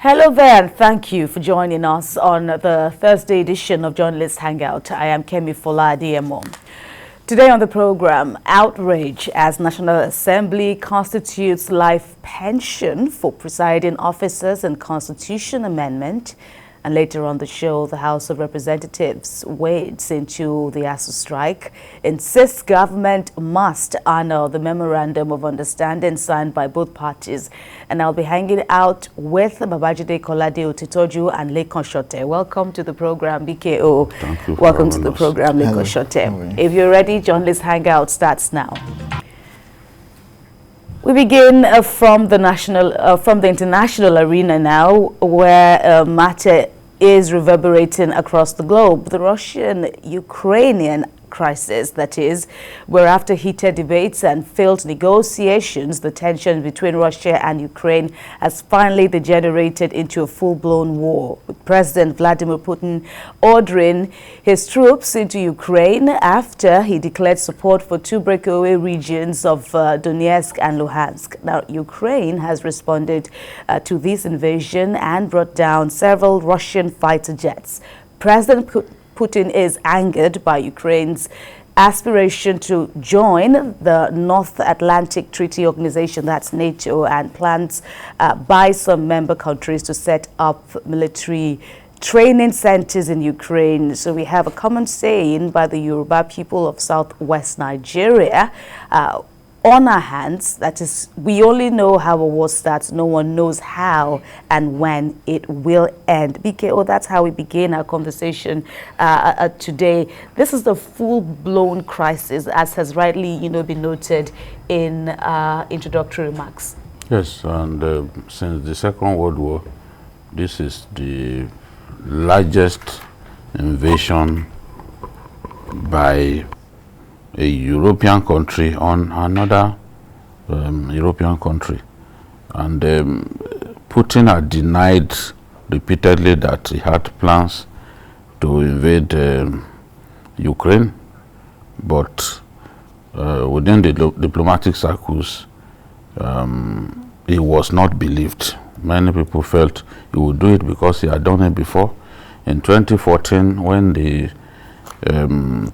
Hello there, and thank you for joining us on the Thursday edition of Journalists Hangout. I am Kemi Kolade-Otitoju. Today on the program, outrage as National Assembly constitutes life pension for presiding officers and Constitution Amendment. And later on the show, the House of Representatives wades into the ASUU strike, insists government must honor the Memorandum of Understanding signed by both parties. And I'll be hanging out with Babajide, Kolade-Otitoju and Lekan Sote. Welcome to the program, BKO. Thank you. Welcome to the program, Lekan Sote. If you're ready, Journalist Hangout starts now. We begin from the international arena now, where matter is reverberating across the globe. The Russian-Ukrainian crisis, that is, where after heated debates and failed negotiations, the tension between Russia and Ukraine has finally degenerated into a full-blown war, with President Vladimir Putin ordering his troops into Ukraine after he declared support for two breakaway regions of Donetsk and Luhansk. Now, Ukraine has responded to this invasion and brought down several Russian fighter jets. President Putin is angered by Ukraine's aspiration to join the North Atlantic Treaty Organization, that's NATO, and plans by some member countries to set up military training centers in Ukraine. So we have a common saying by the Yoruba people of southwest Nigeria, on our hands, that is, we only know how a war starts, no one knows how and when it will end. BKO, that's how we begin our conversation today. This is the full-blown crisis, as has rightly, been noted in introductory remarks. Yes, and since the Second World War, this is the largest invasion by a European country on another European country. And Putin had denied repeatedly that he had plans to invade Ukraine, but within the diplomatic circles, he was not believed. Many people felt he would do it because he had done it before. In 2014, when the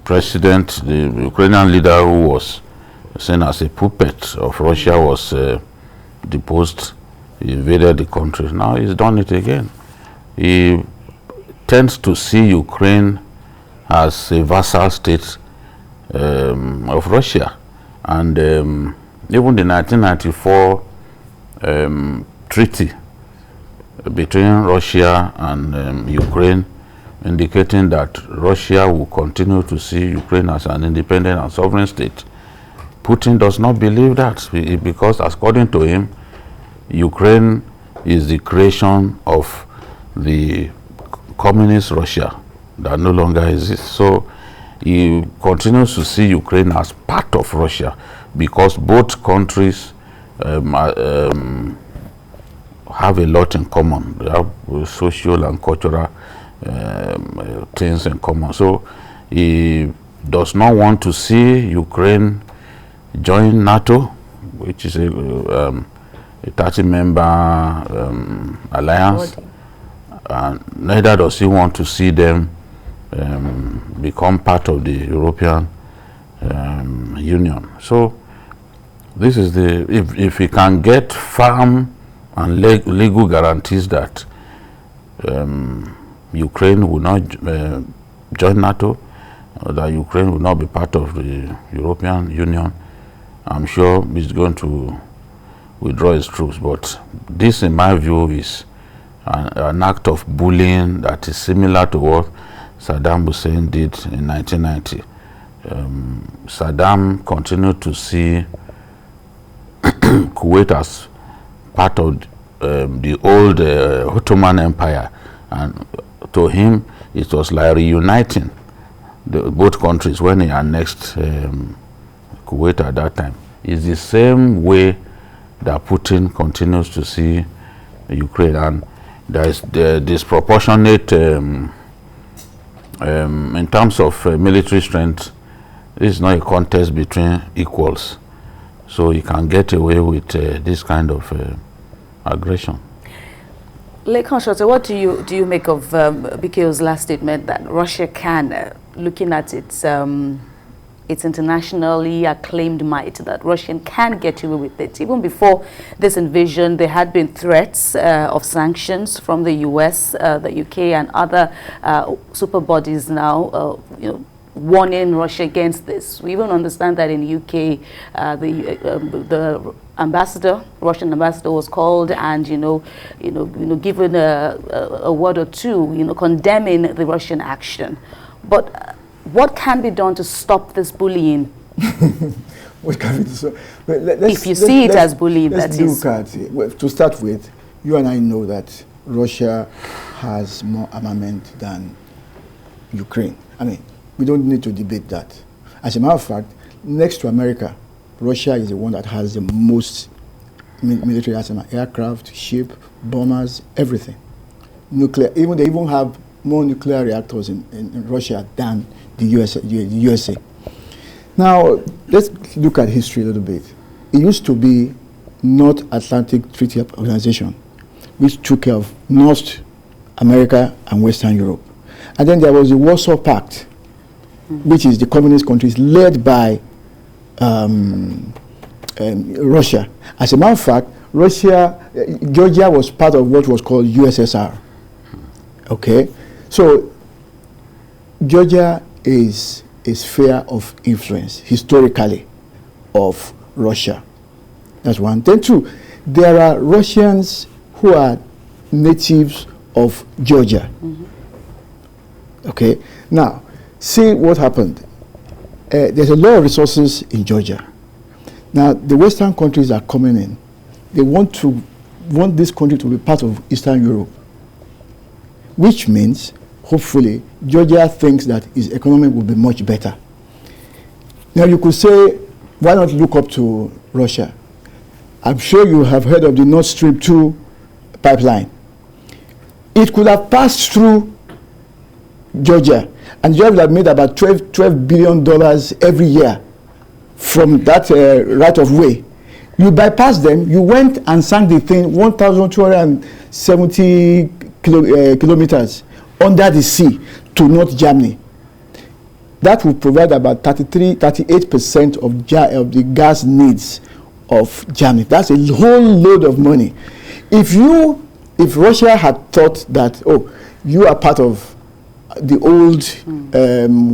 president, the Ukrainian leader who was seen as a puppet of Russia, was deposed. He invaded the country. Now he's done it again. He tends to see Ukraine as a vassal state of Russia. And even the 1994 treaty between Russia and Ukraine, indicating that Russia will continue to see Ukraine as an independent and sovereign state. Putin does not believe that, because according to him, Ukraine is the creation of the communist Russia that no longer exists. So he continues to see Ukraine as part of Russia, because both countries have a lot in common. They have social and cultural things in common. So he does not want to see Ukraine join NATO, which is a 30-member alliance, and neither does he want to see them become part of the European Union. So this is if he can get firm and legal guarantees that Ukraine will not join NATO, that Ukraine will not be part of the European Union, I'm sure he's going to withdraw his troops. But this, in my view, is an act of bullying that is similar to what Saddam Hussein did in 1990. Saddam continued to see Kuwait as part of the old Ottoman Empire, and to him it was like reuniting both countries when he annexed Kuwait at that time. It's the same way that Putin continues to see Ukraine, and there is the disproportionate in terms of military strength. This is not a contest between equals, so he can get away with this kind of aggression. Lekan, what do you make of BKO's last statement that Russia can, looking at its internationally acclaimed might, that Russia can get away with it? Even before this invasion, there had been threats of sanctions from the US, the UK, and other super bodies now, warning Russia against this. We even understand that in UK, the ambassador, Russian ambassador, was called and given a word or two, condemning the Russian action. But what can be done to stop this bullying? What can be done? If you see it as bullying, that is. To start with, you and I know that Russia has more armament than Ukraine. I mean, we don't need to debate that. As a matter of fact, next to America, Russia is the one that has the most military arsenal: aircraft, ship, bombers, everything. Nuclear. They even have more nuclear reactors in Russia than the USA. Now, let's look at history a little bit. It used to be North Atlantic Treaty Organization, which took care of North America and Western Europe. And then there was the Warsaw Pact, which is the communist countries led by Russia. As a matter of fact, Georgia was part of what was called USSR. Okay, so Georgia is a sphere of influence historically of Russia. That's one. Then two, there are Russians who are natives of Georgia. Okay, now see what happened. There's a lot of resources in Georgia. Now the Western countries are coming in. They want this country to be part of Eastern Europe, which means hopefully Georgia thinks that its economy will be much better. Now you could say, why not look up to Russia? I'm sure you have heard of the Nord Stream 2 pipeline. It could have passed through Georgia, and Georgia would have made about $12 billion every year from that right of way. You bypassed them, you went and sank the thing 1,270 kilometers under the sea to North Germany. That will provide about 38% of the gas needs of Germany. That's a whole load of money. If Russia had thought that, oh, you are part of the old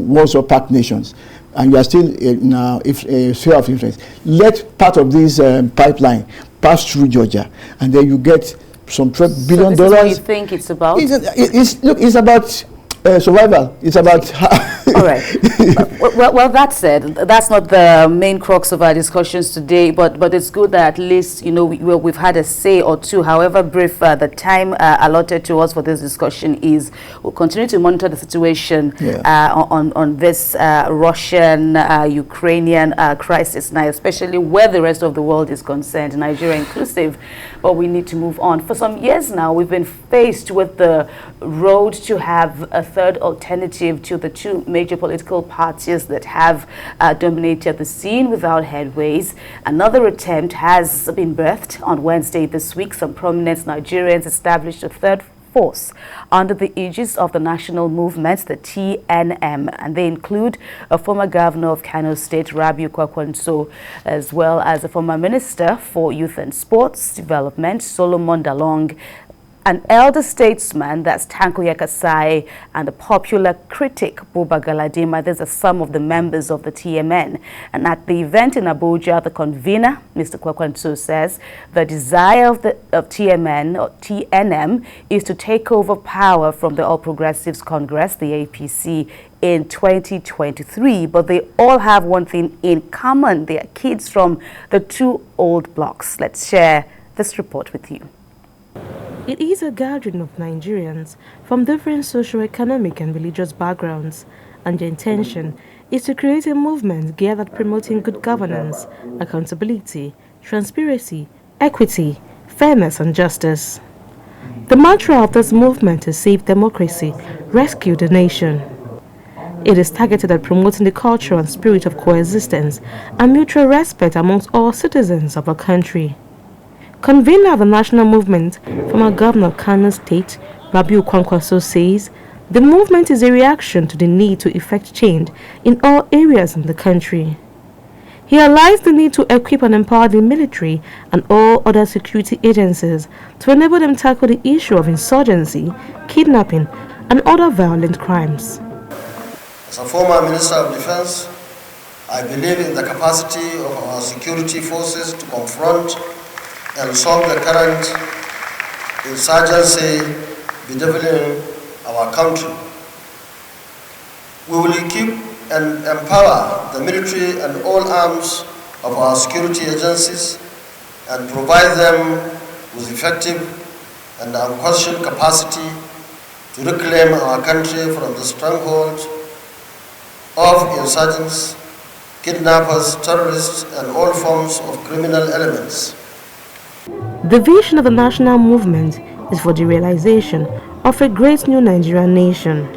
Warsaw Pact nations, and you are still now a sphere of influence, let part of this pipeline pass through Georgia, and then you get some $12 billion. So this is what you think it's about? It's about survival. It's about... All right. Well, that said, that's not the main crux of our discussions today, but it's good that at least, we've had a say or two, however brief the time allotted to us for this discussion is. We'll continue to monitor the situation on this Russian-Ukrainian crisis now, especially where the rest of the world is concerned, Nigeria inclusive, but we need to move on. For some years now, we've been faced with the road to have a third alternative to the two major political parties that have dominated the scene without headways. Another attempt has been birthed on Wednesday this week. Some prominent Nigerians established a third force under the aegis of the national movement, the TNM, and they include a former governor of Kano State, Rabiu Kwankwaso, as well as a former minister for youth and sports development, Solomon Dalong, an elder statesman, that's Tanko Yakasai, and a popular critic, Buba Galadima. These are some of the members of the TMN. And at the event in Abuja, the convener, Mr. Kwankwaso, says the desire of TMN or TNM is to take over power from the All Progressives Congress, the APC, in 2023. But they all have one thing in common. They are kids from the two old blocks. Let's share this report with you. It is a gathering of Nigerians from different socio-economic and religious backgrounds, and the intention is to create a movement geared at promoting good governance, accountability, transparency, equity, fairness, and justice. The mantra of this movement is Save Democracy, Rescue the Nation. It is targeted at promoting the culture and spirit of coexistence and mutual respect amongst all citizens of our country. Convener of the national movement, former governor of Kano State, Rabiu Kwankwaso, says the movement is a reaction to the need to effect change in all areas in the country. He highlights the need to equip and empower the military and all other security agencies to enable them tackle the issue of insurgency, kidnapping, and other violent crimes. As a former Minister of Defense, I believe in the capacity of our security forces to confront and solve the current insurgency bedeviling our country. We will equip and empower the military and all arms of our security agencies and provide them with effective and unquestioned capacity to reclaim our country from the stronghold of insurgents, kidnappers, terrorists, and all forms of criminal elements. The vision of the national movement is for the realization of a great new Nigerian nation,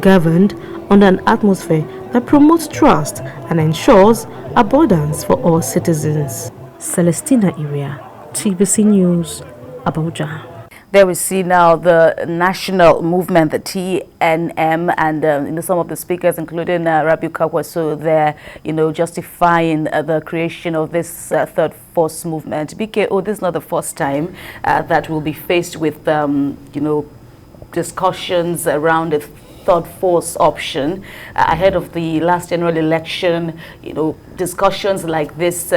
governed under an atmosphere that promotes trust and ensures abundance for all citizens. Celestina Iria, TBC News, Abuja. There we see now the national movement, the TNM, and some of the speakers, including Rabiu Kwankwaso, they're justifying the creation of this third force movement. BKO, this is not the first time that we'll be faced with discussions around the third force option ahead of the last general election. Discussions like this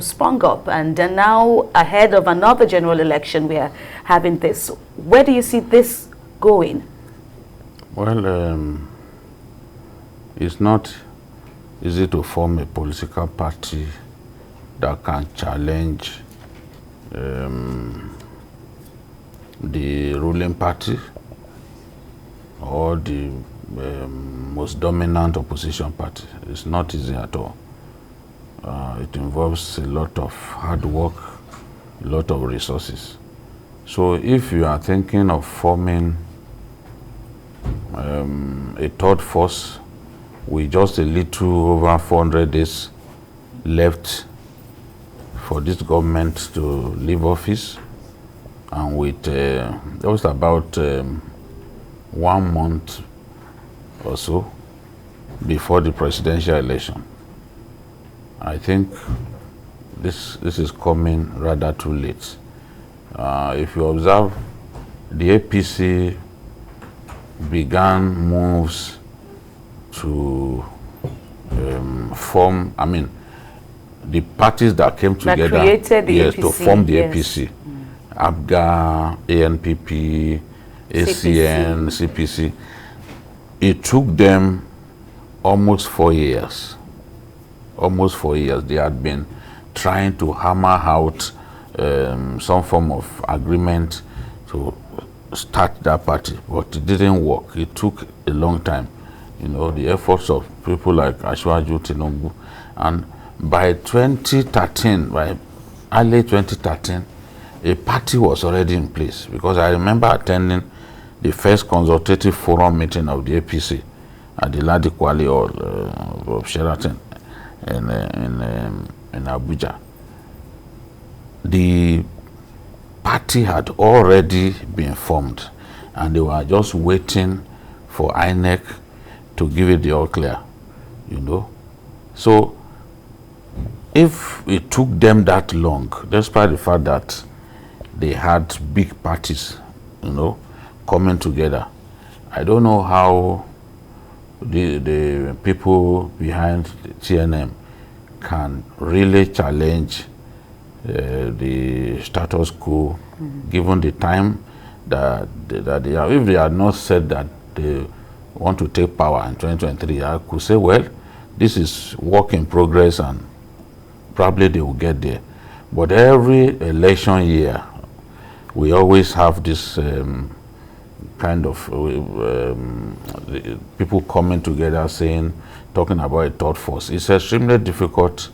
sprung up, and then now ahead of another general election we are having this. Where do you see this going? Well, it's not easy to form a political party that can challenge the ruling party or the most dominant opposition party. It's not easy at all. It involves a lot of hard work, a lot of resources. So if you are thinking of forming a third force with just a little over 400 days left for this government to leave office, and with just about 1 month or so before the presidential election, I think this is coming rather too late. If you observe, the APC began moves to form, the parties that came together to form the APC, ABGA, ANPP, ACN, CPC. It took them almost 4 years. Almost 4 years. They had been trying to hammer out some form of agreement to start that party, but it didn't work. It took a long time. The efforts of people like ASUU, Tinubu, and by 2013, by early 2013, a party was already in place, because I remember attending the first consultative forum meeting of the APC at the Ladikwali Hall of Sheraton in Abuja. The party had already been formed, and they were just waiting for INEC to give it the all clear, So if it took them that long, despite the fact that they had big parties, coming together, I don't know how the people behind the TNM can really challenge the status quo, given the time that they are. If they had not said that they want to take power in 2023, I could say, well, this is work in progress and probably they will get there. But every election year, we always have this kind of people coming together talking about a third force. It's extremely difficult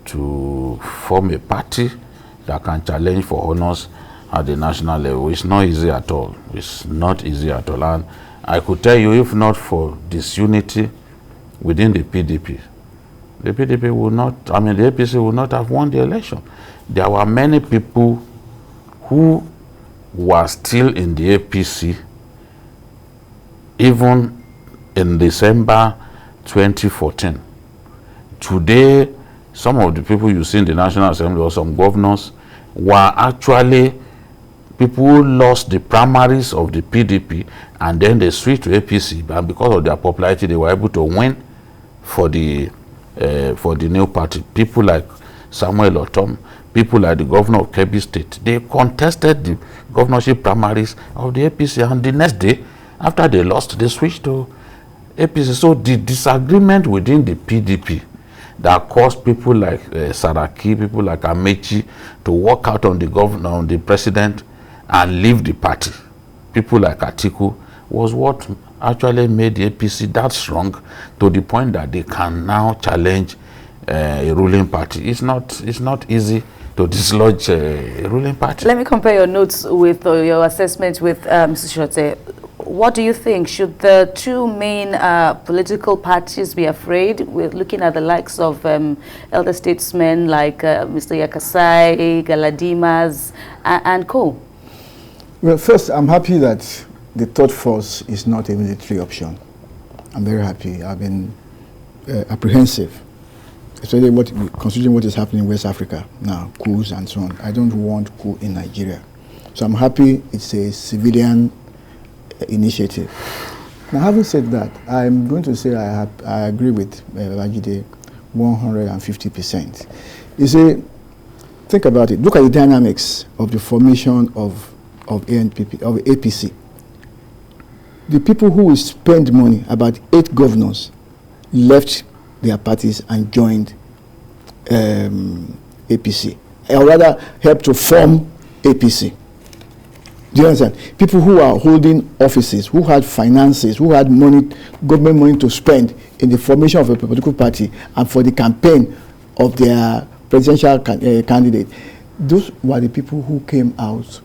to form a party that can challenge for honors at the national level. It's not easy at all. It's not easy at all. And I could tell you, if not for disunity within the PDP, the PDP would not, I mean, the APC would not have won the election. There were many people who were still in the APC even in December 2014. Today, some of the people you see in the National Assembly or some governors were actually people who lost the primaries of the PDP and then they switched to APC, and because of their popularity they were able to win for the new party. People like Samuel Otom, people like the governor of Kebbi State, they contested the governorship primaries of the APC, and the next day after they lost they switched to APC. So the disagreement within the PDP that caused people like Saraki, people like Amechi to walk out on the governor, on the president, and leave the party, people like Atiku, was what actually made the APC that strong to the point that they can now challenge a ruling party. It's not easy to dislodge a ruling party. Let me compare your notes with your assessment with Mr. Sote. What do you think? Should the two main political parties be afraid? We're looking at the likes of elder statesmen like Mr. Yakasai, Galadimas, and co. Well, first, I'm happy that the third force is not a military option. I'm very happy. I've been apprehensive, especially considering what is happening in West Africa now, coups and so on. I don't want coup in Nigeria. So I'm happy it's a civilian initiative. Now, having said that, I'm going to say I agree with Babajide 150%. You see, think about it. Look at the dynamics of the formation of APC. The people who will spend money, about 8 governors, left their parties and joined APC, or rather helped to form APC. Do you understand? People who are holding offices, who had finances, who had money, government money to spend in the formation of a political party and for the campaign of their presidential candidate. Those were the people who came out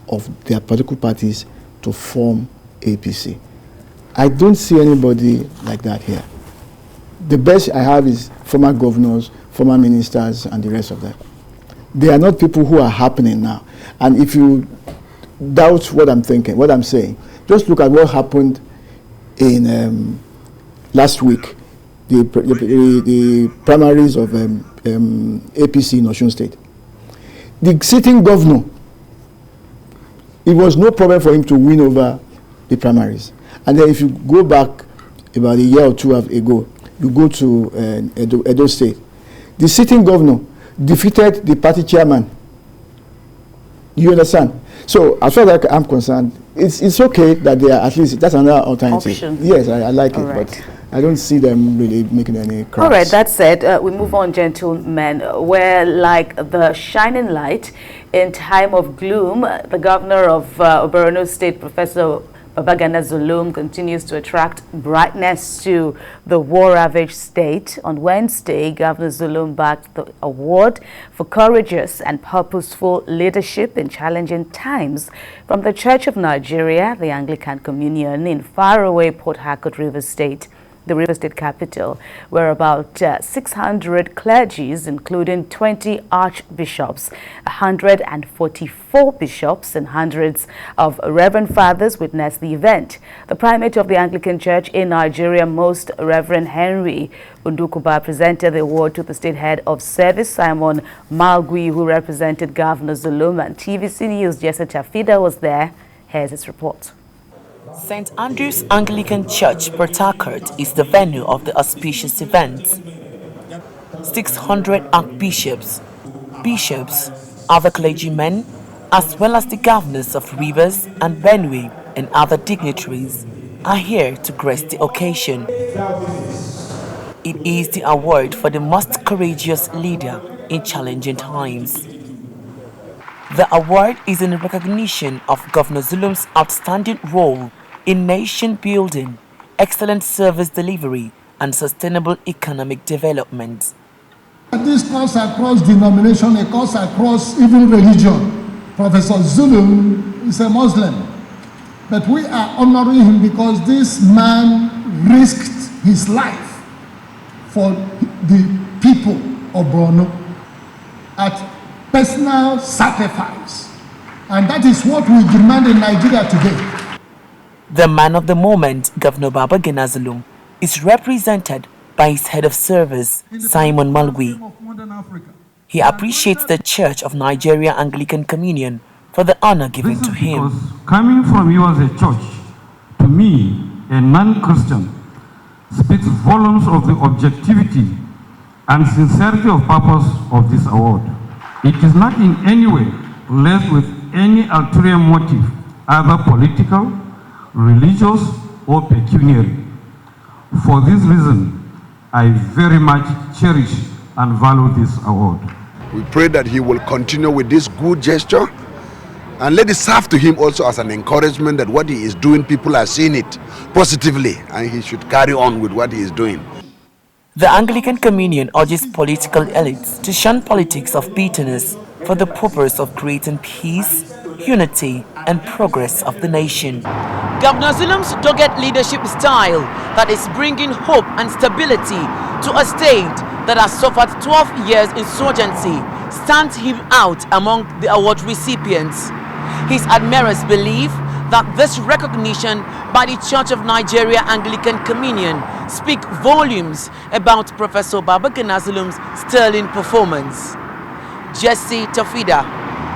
of their political parties to form APC. I don't see anybody like that here. The best I have is former governors, former ministers, and the rest of them. They are not people who are happening now. And if you doubt what I'm thinking, what I'm saying, just look at what happened in last week, the primaries of APC in Osun State. The sitting governor, it was no problem for him to win over the primaries. And then if you go back about a year or two ago, you go to Edo State, the sitting governor defeated the party chairman. You understand? So as far as I'm concerned, it's okay that they are, at least that's another alternative. Option. Yes, I like it, right. But I don't see them really making any cracks. All right, that said, we move on, gentlemen, where like the shining light in time of gloom, the governor of Borno State, Professor Babagana Zulum, continues to attract brightness to the war-ravaged state. On Wednesday, Governor Zulum backed the award for courageous and purposeful leadership in challenging times from the Church of Nigeria, the Anglican Communion in faraway Port Harcourt, Rivers State, the River State capital, where about 600 clergies, including 20 archbishops, 144 bishops, and hundreds of reverend fathers witnessed the event. The primate of the Anglican Church in Nigeria, Most Reverend Henry Undukuba, presented the award to the state head of service, Simon Malgui, who represented Governor Zulum, and TVC News' Jesse Chafida was there. Here's his report. St. Andrew's Anglican Church, Port Harcourt, is the venue of the auspicious event. 600 archbishops, bishops, other clergymen, as well as the governors of Rivers and Benue and other dignitaries are here to grace the occasion. It is the award for the most courageous leader in challenging times. The award is in recognition of Governor Zulum's outstanding role in nation building, excellent service delivery, and sustainable economic development. This cuts across denomination, it cuts across even religion. Professor Zulum is a Muslim, but we are honoring him because this man risked his life for the people of Borno at personal sacrifice. And that is what we demand in Nigeria today. The man of the moment, Governor Babagana Zulum, is represented by his head of service, Simon Malgui. He appreciates the Church of Nigeria Anglican Communion for the honor given to him. Coming from you as a church, to me, a non-Christian, speaks volumes of the objectivity and sincerity of purpose of this award. It is not in any way laced with any ulterior motive, either political, religious, or pecuniary. For this reason, I very much cherish and value this award. We pray that he will continue with this good gesture and let it serve to him also as an encouragement that what he is doing, people are seeing it positively, and he should carry on with what he is doing. The Anglican Communion urges political elites to shun politics of bitterness for the purpose of creating peace, unity, and progress of the nation. Governor Zulum's dogged leadership style that is bringing hope and stability to a state that has suffered 12 years insurgency stands him out among the award recipients. His admirers believe that this recognition by the Church of Nigeria Anglican Communion speak volumes about Professor Babagana Zulum's sterling performance. Jesse Tafida,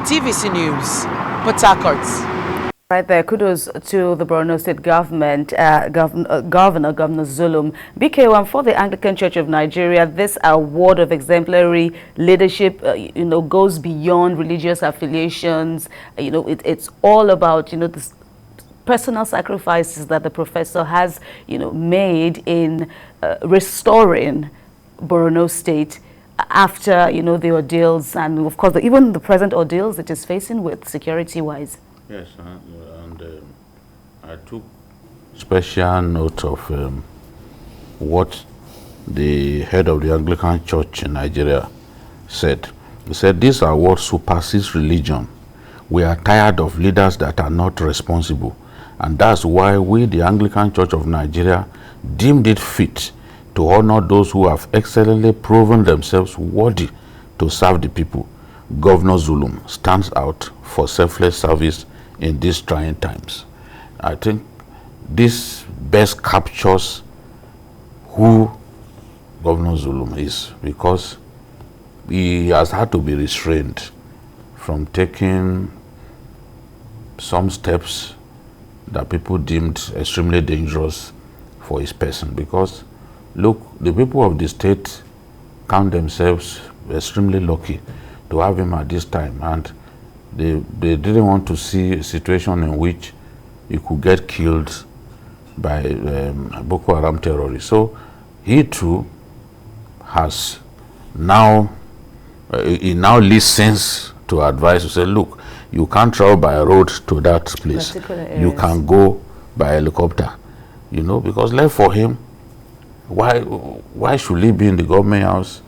TVC News, Port Harcourt. Right there, kudos to the Borno State government, Governor Zulum. BK1, for the Anglican Church of Nigeria, this award of exemplary leadership, goes beyond religious affiliations. It's all about, the personal sacrifices that the professor has, made in restoring Borno State after, the ordeals and, of course, even the present ordeals it is facing with security-wise. Yes, and I took special note of what the head of the Anglican Church in Nigeria said. He said, "This award supersedes religion. We are tired of leaders that are not responsible. And that's why we, the Anglican Church of Nigeria, deemed it fit to honor those who have excellently proven themselves worthy to serve the people. Governor Zulum stands out for selfless service in these trying times." I think this best captures who Governor Zulum is, because he has had to be restrained from taking some steps that people deemed extremely dangerous for his person. Because look, the people of the state count themselves extremely lucky to have him at this time, and they didn't want to see a situation in which he could get killed by Boko Haram terrorists. So he too has now, he now listens to advice to say, look, you can't travel by road to that place. You can go by helicopter, because left for him, why should he be in the government house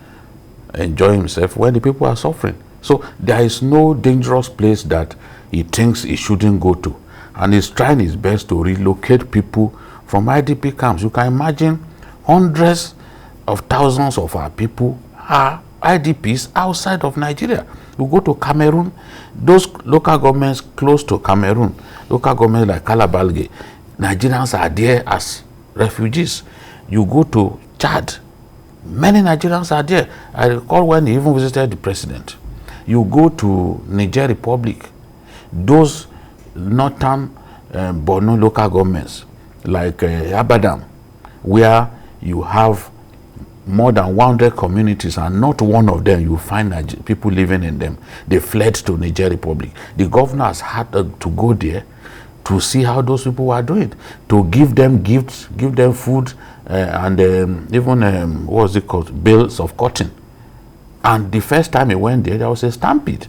enjoying himself when the people are suffering? So there is no dangerous place that he thinks he shouldn't go to. And he's trying his best to relocate people from IDP camps. You can imagine hundreds of thousands of our people are IDPs outside of Nigeria. You go to Cameroon, those local governments close to Cameroon, local governments like Kalabalge, Nigerians are there as refugees. You go to Chad, many Nigerians are there. I recall when he even visited the president. You go to Niger Republic, those northern Borno local governments like Abadam, where you have more than 100 communities and not one of them you find people living in them. They fled to Niger Republic. The governor has had to go there to see how those people are doing, to give them gifts, give them food, and even, what's it called, bales of cotton. And the first time he went there was a stampede.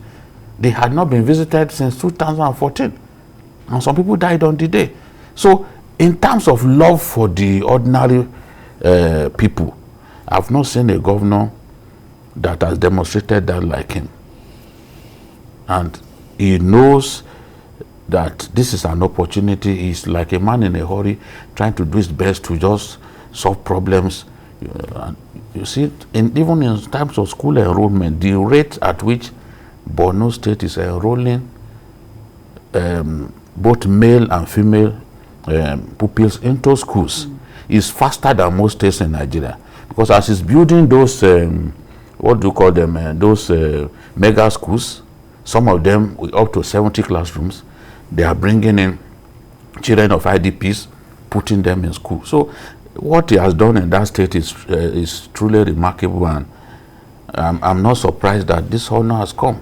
They had not been visited since 2014. And some people died on the day. So in terms of love for the ordinary people, I've not seen a governor that has demonstrated that like him. And he knows that this is an opportunity. He's like a man in a hurry, trying to do his best to just solve problems. You see, even in terms of school enrollment, the rate at which Borno State is enrolling both male and female pupils into schools is faster than most states in Nigeria. Because as it's building those, what do you call them, those mega schools, some of them with up to 70 classrooms, they are bringing in children of IDPs, putting them in school. So what he has done in that state is truly remarkable, and I'm not surprised that this honor has come.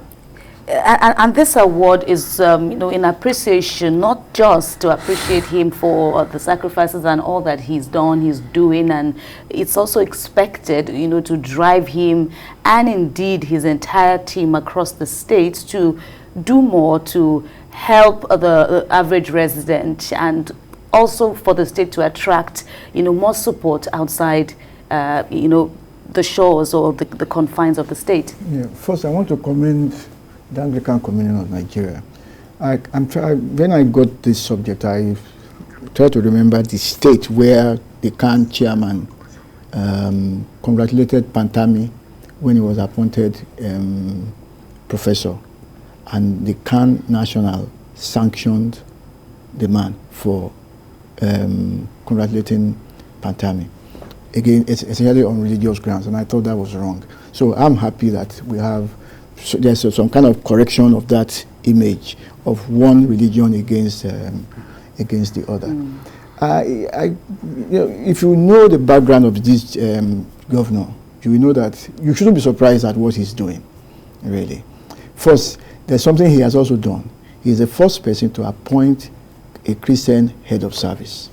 And this award is, in appreciation, not just to appreciate him for the sacrifices and all that he's done, he's doing, and it's also expected, to drive him and indeed his entire team across the state to do more to help the average resident, and also for the state to attract, more support outside, the shores or the confines of the state. Yeah. First, I want to commend the Anglican Communion of Nigeria. When I got this subject, I tried to remember the state where the CAN chairman congratulated Pantami when he was appointed professor, and the CAN National sanctioned the man for congratulating Pantami. Again, it's essentially on religious grounds, and I thought that was wrong. So I'm happy that we have there's some kind of correction of that image of one religion against the other. If you know the background of this governor, you will know that you shouldn't be surprised at what he's doing, really. First, there's something he has also done. He's the first person to appoint a Christian head of service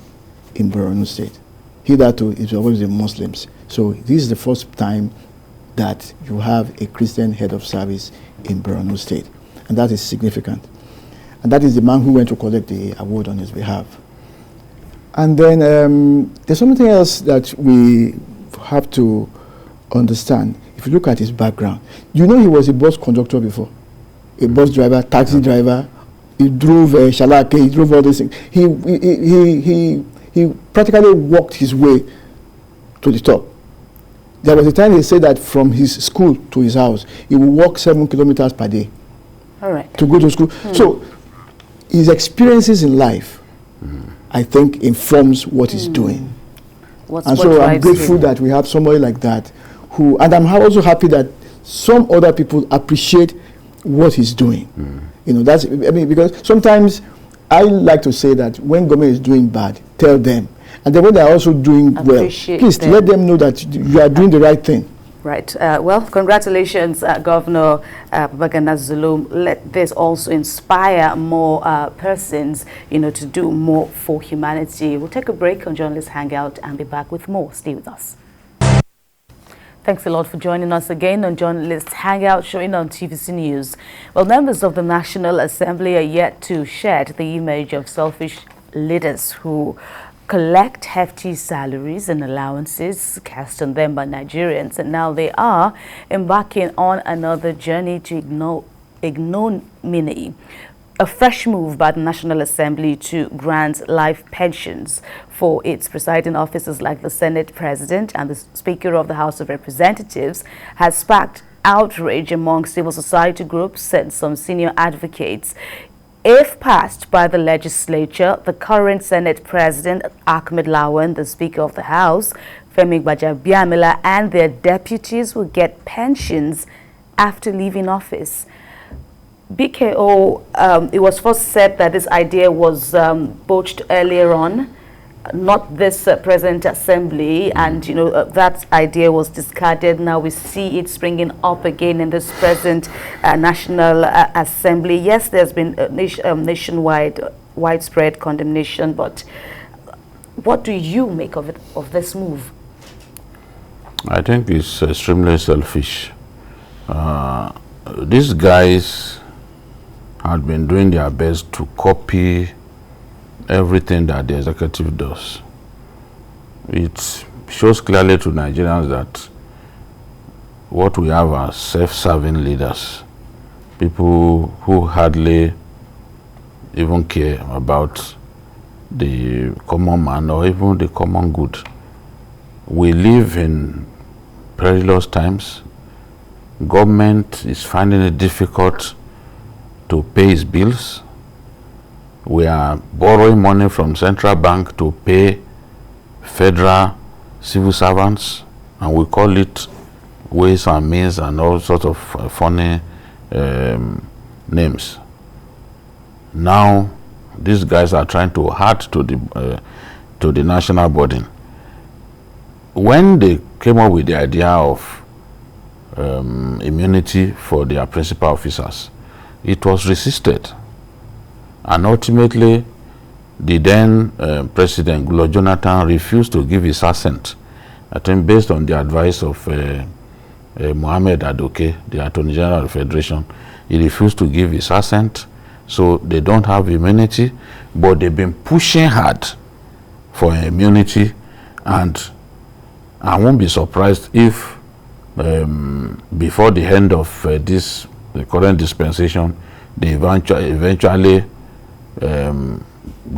in Borno State. Hitherto, it was always the Muslims. So this is the first time that you have a Christian head of service in Borno State. And that is significant. And that is the man who went to collect the award on his behalf. And then there's something else that we have to understand. If you look at his background, he was a bus conductor before, a bus driver, taxi driver. He drove Shalake, he drove all these things. He practically walked his way to the top. There was a time he said that from his school to his house, he would walk 7 kilometers per day. All right. To go to school. So his experiences in life, I think, informs what he's doing. So I'm grateful that we have somebody like that who, and I'm also happy that some other people appreciate what he's doing. Because sometimes I like to say that when government is doing bad, tell them. And then when they're also doing well, please let them know that you are doing the right thing. Right. Well, congratulations, Governor Babagana Zulum. Let this also inspire more persons, to do more for humanity. We'll take a break on Journalists Hangout and be back with more. Stay with us. Thanks a lot for joining us again on Journalists Hangout, showing on TVC News. Well, members of the National Assembly are yet to shed the image of selfish leaders who collect hefty salaries and allowances cast on them by Nigerians, and now they are embarking on another journey to ignominy. A fresh move by the National Assembly to grant life pensions for its presiding officers like the Senate President and the Speaker of the House of Representatives has sparked outrage among civil society groups and some senior advocates. If passed by the legislature, the current Senate President, Ahmad Lawan, the Speaker of the House, Femi Gbajabiamila, and their deputies will get pensions after leaving office. BKO, it was first said that this idea was botched earlier on, not this present assembly, and that idea was discarded. Now we see it springing up again in this present National Assembly. Yes, there's been a nationwide widespread condemnation, but what do you make of it, of this move? I think it's extremely selfish. These guys had been doing their best to copy everything that the executive does. It shows clearly to Nigerians that what we have are self-serving leaders, people who hardly even care about the common man or even the common good. We live in perilous times. Government is finding it difficult to pay its bills. We are borrowing money from central bank to pay federal civil servants, and we call it ways and means and all sorts of funny names. Now these guys are trying to add to the national burden. When they came up with the idea of immunity for their principal officers, it was resisted, and ultimately the then President Goodluck Jonathan refused to give his assent. I think based on the advice of Mohammed Adoke, the Attorney General of the Federation, he refused to give his assent, so they don't have immunity, but they've been pushing hard for immunity, and I won't be surprised if before the end of the current dispensation, they eventually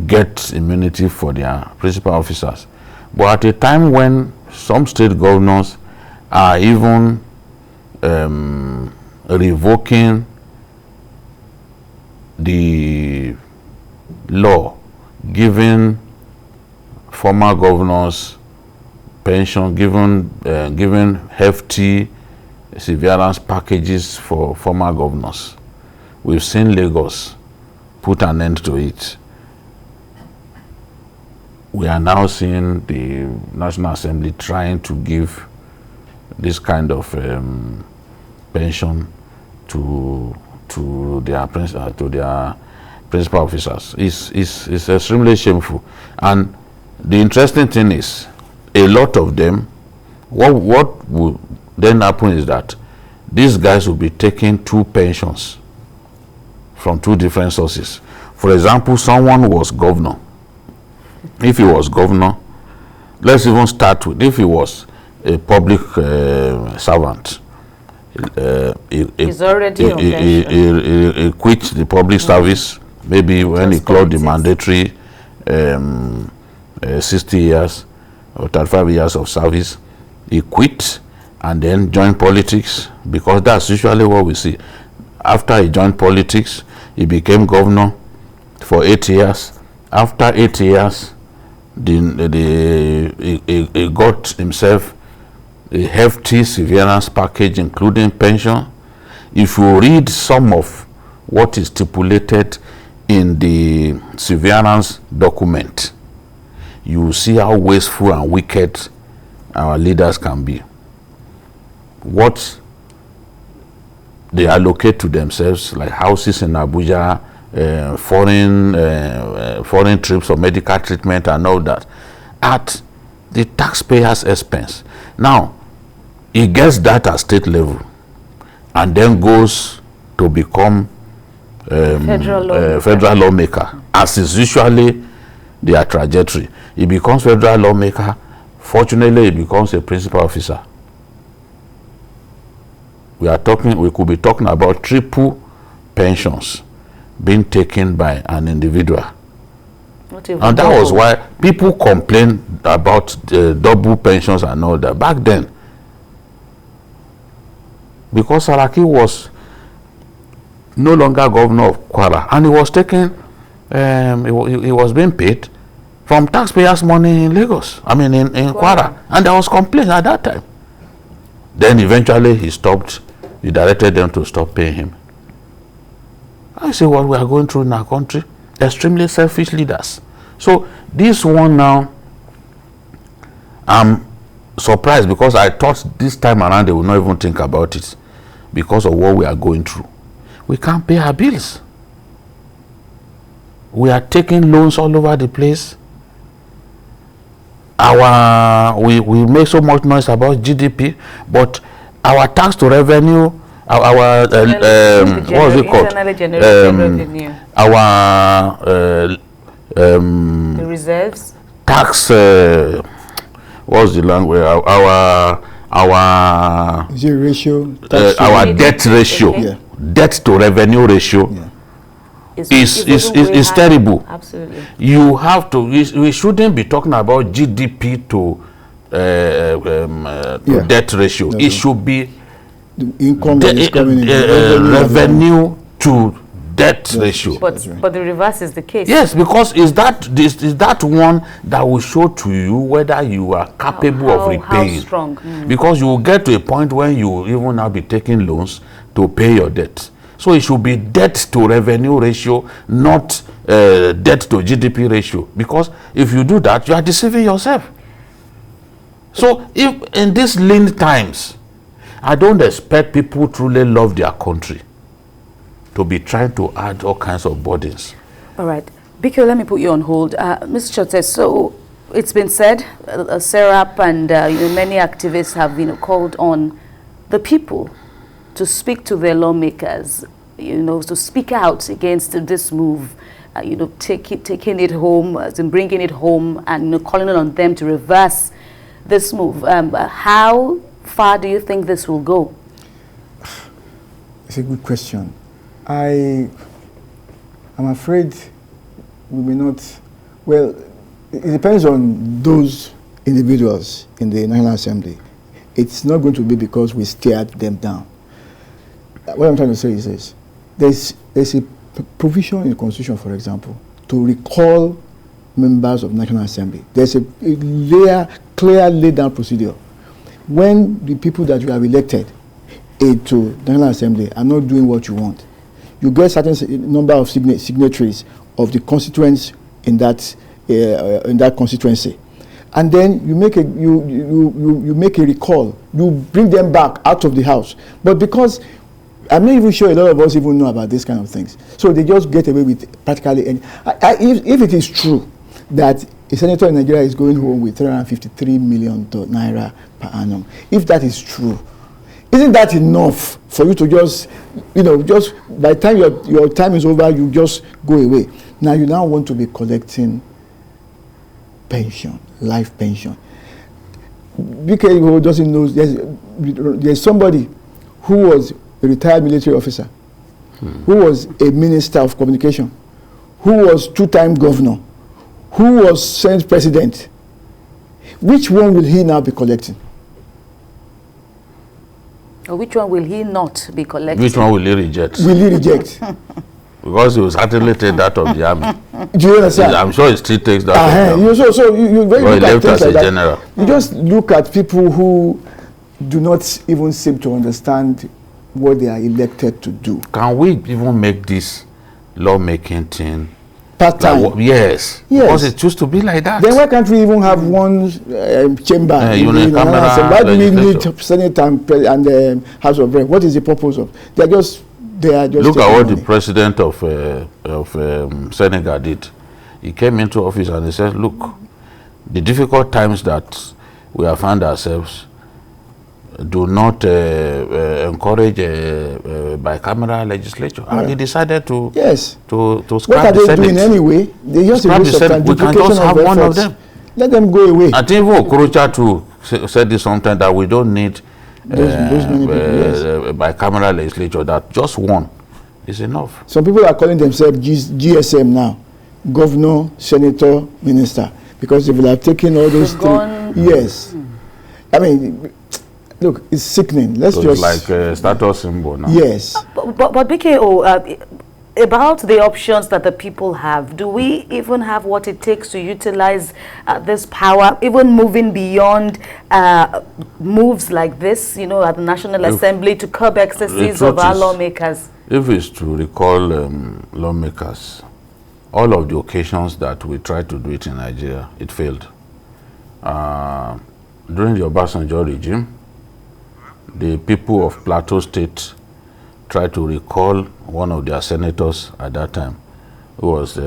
get immunity for their principal officers. But at a time when some state governors are even revoking the law giving former governors pension, giving hefty severance packages for former governors. We've seen Lagos put an end to it. We are now seeing the National Assembly trying to give this kind of pension to their principal officers. It's extremely shameful. And the interesting thing is, a lot of them, what will then happen is that these guys will be taking two pensions from two different sources. For example, someone was governor. If he was governor, let's even start with, if he was a public servant, he's already on pension. He quit the public service, maybe when he clocked the mandatory 60 years or 35 years of service, he quit and then joined politics, because that's usually what we see. After he joined politics, he became governor for 8 years. After 8 years, he got himself a hefty severance package, including pension. If you read some of what is stipulated in the severance document, you will see how wasteful and wicked our leaders can be. What they allocate to themselves, like houses in Abuja, foreign trips or medical treatment and all that, at the taxpayer's expense. Now, he gets that at state level and then goes to become federal lawmaker, as is usually their trajectory. He becomes federal lawmaker. Fortunately, he becomes a principal officer. We could be talking about triple pensions being taken by an individual. And that was why people complained about double pensions and all that back then. Because Saraki was no longer governor of Kwara, and he was taking, he was being paid from taxpayers' money in Lagos, in Kwara. And there was complaint at that time. Then eventually he directed them to stop paying him. I say what we are going through in our country, extremely selfish leaders. So this one now, I'm surprised, because I thought this time around they will not even think about it because of what we are going through. We can't pay our bills. We are taking loans all over the place. We make so much noise about GDP, but our tax to revenue, what was it called? The reserves. Tax. What's the language? Our ratio. Our debt ratio, debt to revenue ratio, is terrible. Absolutely. You have to. We shouldn't be talking about GDP to to debt ratio. It should be the income that is coming in, revenue to debt ratio. But the reverse is the case. Yes, because is that one that will show to you whether you are capable of repaying. How strong. Because you will get to a point when you will even now be taking loans to pay your debt. So it should be debt to revenue ratio, not debt to GDP ratio. Because if you do that, you are deceiving yourself. So if in these lean times, I don't expect people truly love their country to be trying to add all kinds of burdens. All right. Biko, let me put you on hold. Mr. Sote, so it's been said, Serap and many activists have called on the people to speak to their lawmakers, to speak out against this move, taking it home, and bringing it home, and calling on them to reverse this move. How far do you think this will go? It's a good question. I'm afraid we may not. Well, it depends on those individuals in the National Assembly. It's not going to be because we stared them down. What I'm trying to say is this: there's a provision in the Constitution, for example, to recall members of National Assembly. There's a clear laid down procedure. When the people that you have elected into the National Assembly are not doing what you want, you get a certain number of signatories of the constituents in that constituency, and then you make a recall. You bring them back out of the house, but because I'm not even sure a lot of us even know about these kind of things, so they just get away with practically any. If it is true that a senator in Nigeria is going home with 353 million naira per annum, if that is true, isn't that enough for you to just by the time your time is over, you just go away? Now you want to be collecting pension, life pension. BK who doesn't know, there's somebody who was a retired military officer, who was a minister of communication, who was two-time governor, who was Senate president. Which one will he now be collecting? Or which one will he not be collecting? Which one will he reject? Will he reject? Because he will certainly take that of the army. Do you understand? I'm sure he still takes that of the army. So you very well, look at things like that. General. You just look at people who do not even seem to understand what they are elected to do. Can we even make this lawmaking thing part-time? Yes. Because it used to be like that. Then why can't we even have one chamber? Why do we need Senate and House of Rep? What is the purpose of? They are just look at what the president of Senegal did. He came into office and he said, look, the difficult times that we have found ourselves do not encourage bicameral legislature. Yeah. And he decided to scrap the Senate. What are they doing anyway? They just scrap the Senate. We can just have one of them. Let them go away. I think Okorocha too said this sometime, that we don't need those many people, bicameral legislature, that just one is enough. Some people are calling themselves GSM now, governor, senator, minister, because they will have taken all those three. Yes. I mean, look, it's sickening. Let's so just it's like a status symbol now. Yes. But BKO, about the options that the people have, do we even have what it takes to utilize this power, even moving beyond moves like this, at the National Assembly to curb excesses of our lawmakers? If it's to recall lawmakers, all of the occasions that we tried to do it in Nigeria, it failed. During the Obasanjo regime, the people of Plateau State tried to recall one of their senators at that time, who was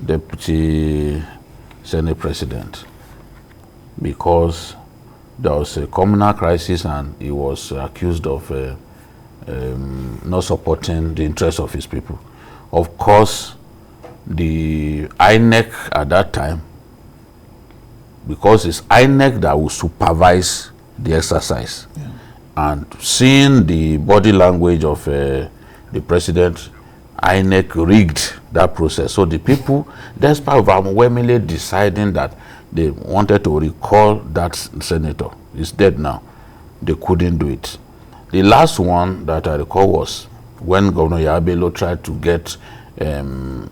deputy Senate president, because there was a communal crisis and he was accused of not supporting the interests of his people. Of course, the INEC at that time, because it's INEC that will supervise the exercise. Yeah. And seeing the body language of the president INEC rigged that process. So the people, despite overwhelmingly deciding that they wanted to recall that senator, he's dead now, they couldn't do it. The last one that I recall was when Governor Yabelo tried to get Dino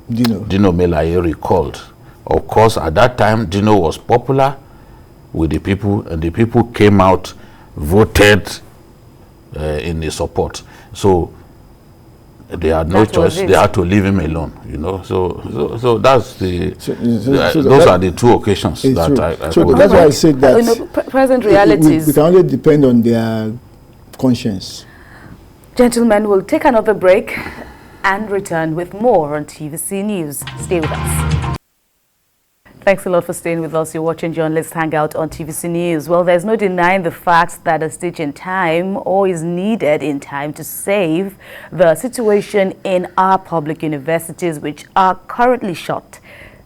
Melaye recalled. Of course, at that time, Dino was popular with the people, and the people came out, voted in his support. So they had no choice; they had to leave him alone. You know, so that's the. Those are the two occasions that I. So that's why I said that. Present realities. We can only depend on their conscience. Gentlemen, we'll take another break and return with more on TVC News. Stay with us. Thanks a lot for staying with us. You're watching Journalists Hangout on TVC News. Well, there's no denying the fact that a stitch in time or is needed in time to save the situation in our public universities, which are currently shut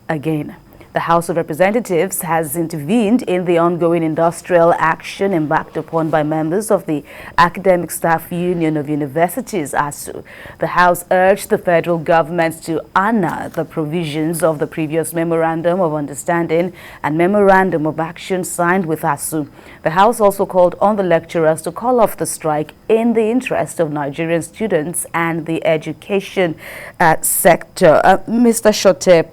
again. The House of Representatives has intervened in the ongoing industrial action embarked upon by members of the Academic Staff Union of Universities, ASUU. The House urged the federal government to honor the provisions of the previous Memorandum of Understanding and Memorandum of Action signed with ASUU. The House also called on the lecturers to call off the strike in the interest of Nigerian students and the education sector. Mr. Sote,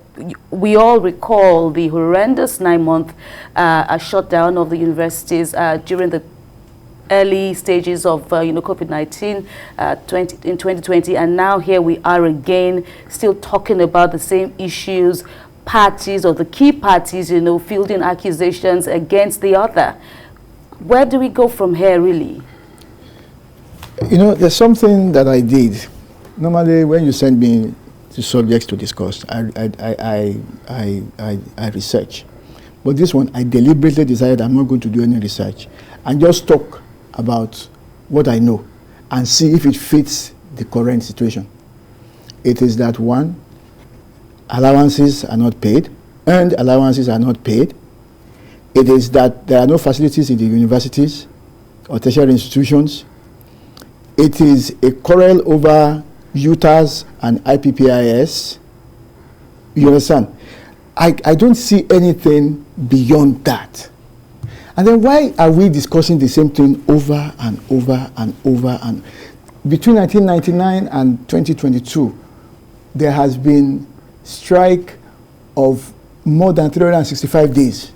we all recall the horrendous 9-month shutdown of the universities during the early stages of COVID-19 in 2020, and now here we are again still talking about the same issues, parties or the key parties fielding accusations against the other. Where do we go from here, really? There's something that I did. Normally when you send me the subjects to discuss, I research. But this one, I deliberately decided I'm not going to do any research and just talk about what I know and see if it fits the current situation. It is that, one, allowances are not paid, earned allowances are not paid. It is that there are no facilities in the universities or tertiary institutions. It is a quarrel over UTAS and IPPIS. You understand? I don't see anything beyond that. And then why are we discussing the same thing over and over and over? And between 1999 and 2022, there has been strike of more than 365 days.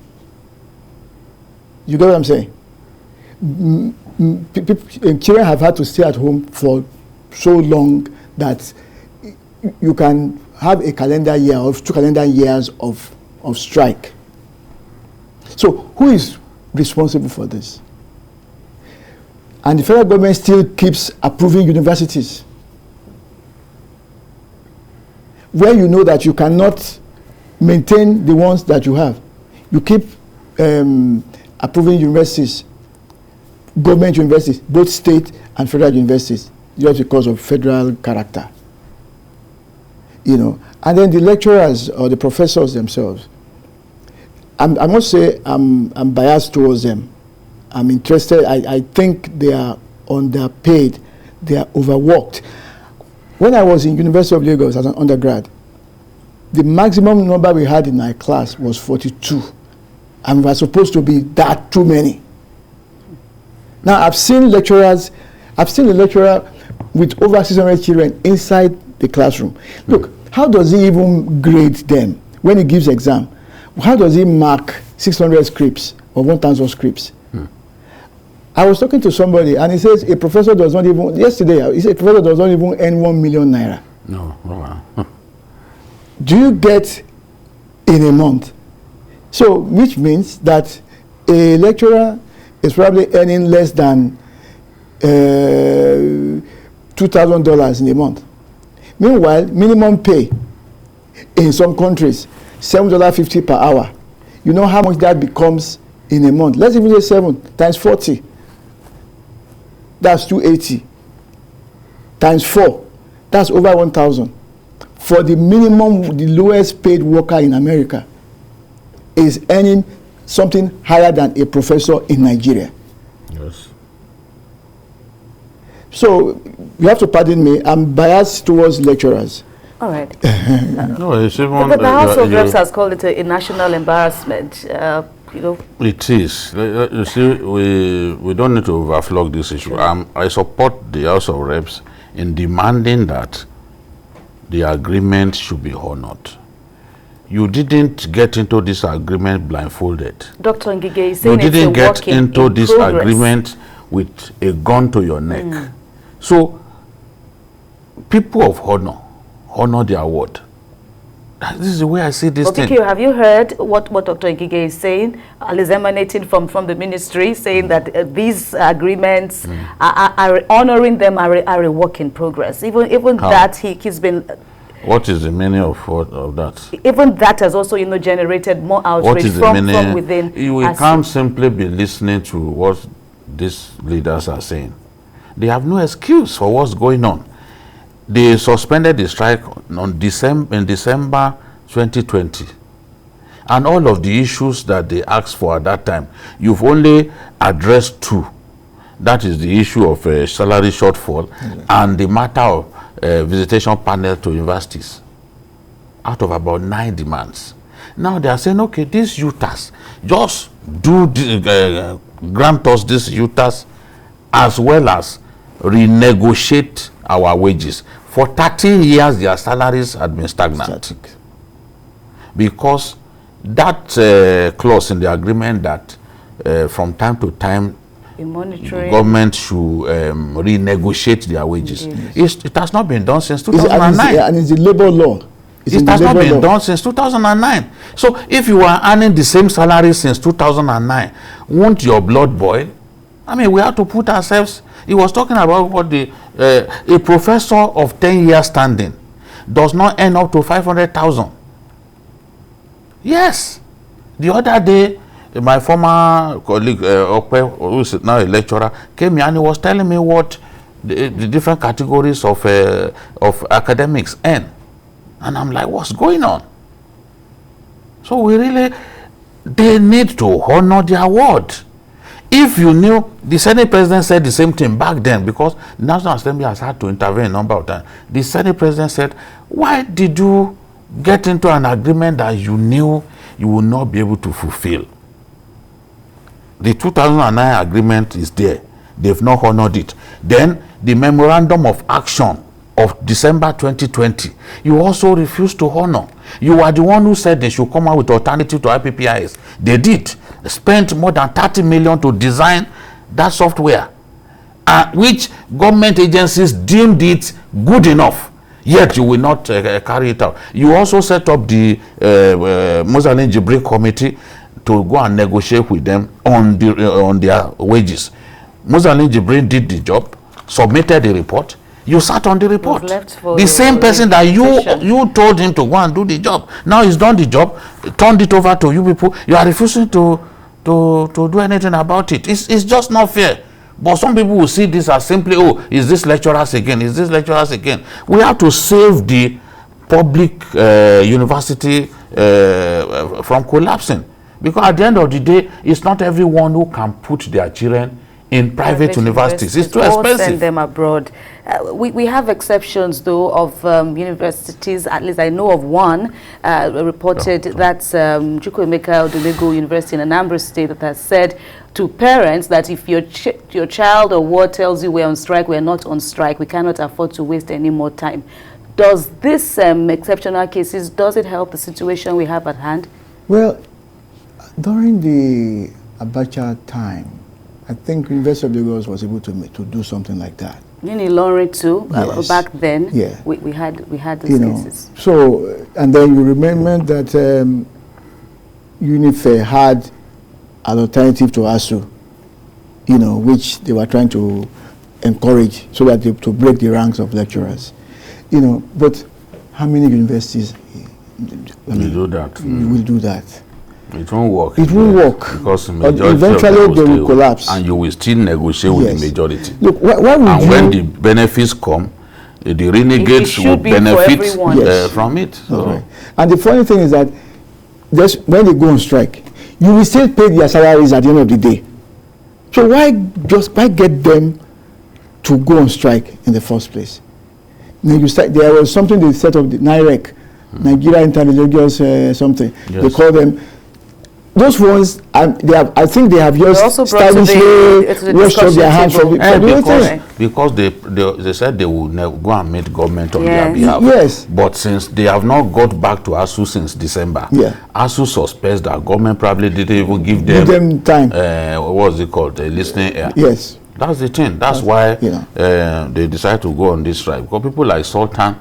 You get what I'm saying? Children have had to stay at home for so long that you can have a calendar year or 2 calendar years of strike. So who is responsible for this? And the federal government still keeps approving universities, where you know that you cannot maintain the ones that you have. You keep approving universities, government universities, both state and federal universities, just because of federal character. And then the lecturers or the professors themselves, I must say I'm biased towards them. I'm interested. I think they are underpaid. They are overworked. When I was in University of Lagos as an undergrad, the maximum number we had in my class was 42. And we were supposed to be that too many. Now I've seen a lecturer with over 600 children inside the classroom. Look, how does he even grade them when he gives exam? How does he mark 600 scripts or 1,000 scripts? I was talking to somebody and he says a professor does not even, yesterday, he said a professor does not even earn 1 million naira. No, wow. Do you get in a month? So, which means that a lecturer is probably earning less than $2,000 in a month. Meanwhile, minimum pay in some countries, $7.50 per hour. You know how much that becomes in a month? Let's even say 7 times 40. That's 280. Times 4. That's over 1,000. For the minimum, the lowest paid worker in America is earning something higher than a professor in Nigeria. Yes. So you have to pardon me, I'm biased towards lecturers. All right. No, it's even, the House of Reps has called it a national embarrassment. You know. It is. You see, we don't need to overflog this issue. I support the House of Reps in demanding that the agreement should be honored. You didn't get into this agreement blindfolded. Dr. Ngige is saying you didn't it's get into this agreement with a gun to your neck. So, people of honor their word. This is the way I see this thing. Have you heard what Dr. Ngige is saying? Is emanating from the ministry, saying that these agreements are honoring them are a work in progress. Even that he's been. What is the meaning of that? Even that has also, generated more outrage from within. We can't simply be listening to what these leaders are saying. They have no excuse for what's going on. They suspended the strike in December 2020. And all of the issues that they asked for at that time, you've only addressed two. That is the issue of salary shortfall and the matter of visitation panel to universities, out of about 9 demands. Now they are saying, okay, these UTAS, just grant us these UTAS as well as renegotiate our wages. For 13 years, their salaries had been stagnant. Because that clause in the agreement that from time to time, government should renegotiate their wages. It has not been done since 2009. And it's the labor law. It has not been done since 2009. So if you are earning the same salary since 2009, won't your blood boil? I mean, we have to put ourselves. He was talking about what a professor of 10 years standing does not earn up to 500,000. Yes. The other day, my former colleague, who is now a lecturer, came here and he was telling me what the different categories of academics earn. And I'm like, what's going on? So they need to honor their word. If you knew, the Senate President said the same thing back then, because the National Assembly has had to intervene a number of times. The Senate President said, why did you get into an agreement that you knew you will not be able to fulfill? The 2009 agreement is there. They've not honored it. Then the memorandum of action of December 2020, you also refused to honor. You are the one who said they should come out with alternative to IPPIS. They did. They spent more than 30 million to design that software, which government agencies deemed it good enough. Yet you will not carry it out. You also set up the Muslim Jibril Committee to go and negotiate with them on their wages. Muslim Jibril did the job, submitted the report. You sat on the report. The same person that you told him to go and do the job. Now he's done the job, turned it over to you people. You are refusing to do anything about it. It's just not fair. But some people will see this as simply, oh, is this lecturers again? Is this lecturers again? We have to save the public university from collapsing. Because at the end of the day, it's not everyone who can put their children in private universities. It's too expensive. Send them abroad. We have exceptions, though, of universities. At least I know of one reported that's Chukwuemeka Odumegwu University in Anambra State that has said to parents that if your child or ward tells you we're on strike, we're not on strike. We cannot afford to waste any more time. Does this exceptional cases, does it help the situation we have at hand? Well, during the Abacha time, I think University of Lagos was able to do something like that. In Ilorin too, yes. back then, yeah. we had these cases. So, and then you remember that Unifair had an alternative to ASUU, which they were trying to encourage so that to break the ranks of lecturers. But how many universities will do that? Will do that. It won't work. It won't work. Because majority eventually they will collapse. And you will still negotiate with the majority. Look, why would and when the benefits come, the renegades will benefit from it. So. Right. And the funny thing is that when they go on strike, you will still pay their salaries at the end of the day. So why get them to go on strike in the first place. Then you start, there was something they set up, the NIREC, Nigeria Interreligious something. Yes. They call them. Those ones, I think they have just stylishly washed up their hands from it. Because they said they would go and meet government on their behalf. Yes. But since they have not got back to ASUU since December, ASUU suspects that government probably didn't even give them time. What was it called? A listening ear. Yes. That's the thing. That's why they decide to go on this strike. Because people like Sultan,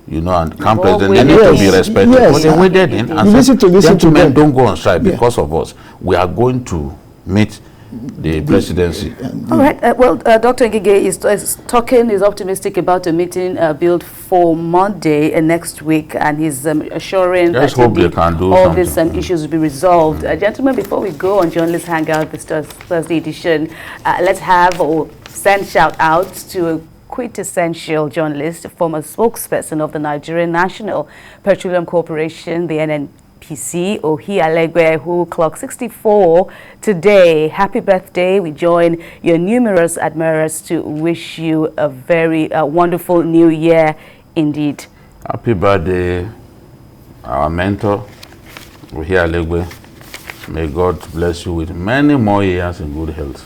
you know, and camp president, they need to be respected. But they waded in and said, gentlemen, don't go on strike because of us. We are going to meet the presidency. All right. Well, Dr. Ngige is optimistic about a meeting built for Monday next week, and he's assuring that they can do all these issues will be resolved. Gentlemen, before we go on Journalists Hangout this Thursday edition, let's have or send shout-outs to a quintessential journalist, former spokesperson of the Nigerian National Petroleum Corporation, the NNPC, Ohi Alegbe, who clocked 64 today. Happy birthday. We join your numerous admirers to wish you a very wonderful new year indeed. Happy birthday, our mentor, Ohi Alegbe. May God bless you with many more years in good health.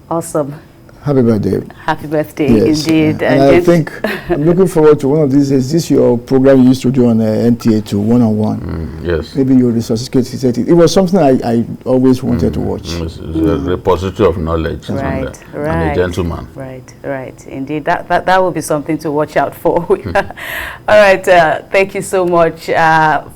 Awesome. Happy birthday. Happy birthday, indeed. And I think I'm looking forward to one of these. Is this your program you used to do on NTA to one-on-one? Yes. Maybe you resuscitate it. It was something I always wanted to watch. It's a repository of knowledge. Right. And a gentleman. Right. Indeed, that will be something to watch out for. All right. Thank you so much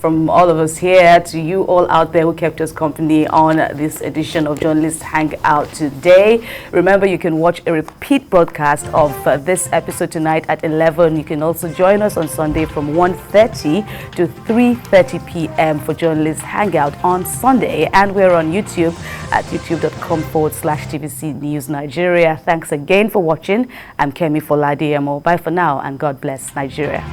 from all of us here to you all out there who kept us company on this edition of Journalists Hangout today. Remember, you can watch a repeat broadcast of this episode tonight at 11. You can also join us on Sunday from 1:30 to 3:30 p.m. for Journalists Hangout on Sunday. And we're on YouTube at youtube.com/TVC News Nigeria. Thanks again for watching. I'm Kemi Kolade-Otitoju. Bye for now, and God bless Nigeria.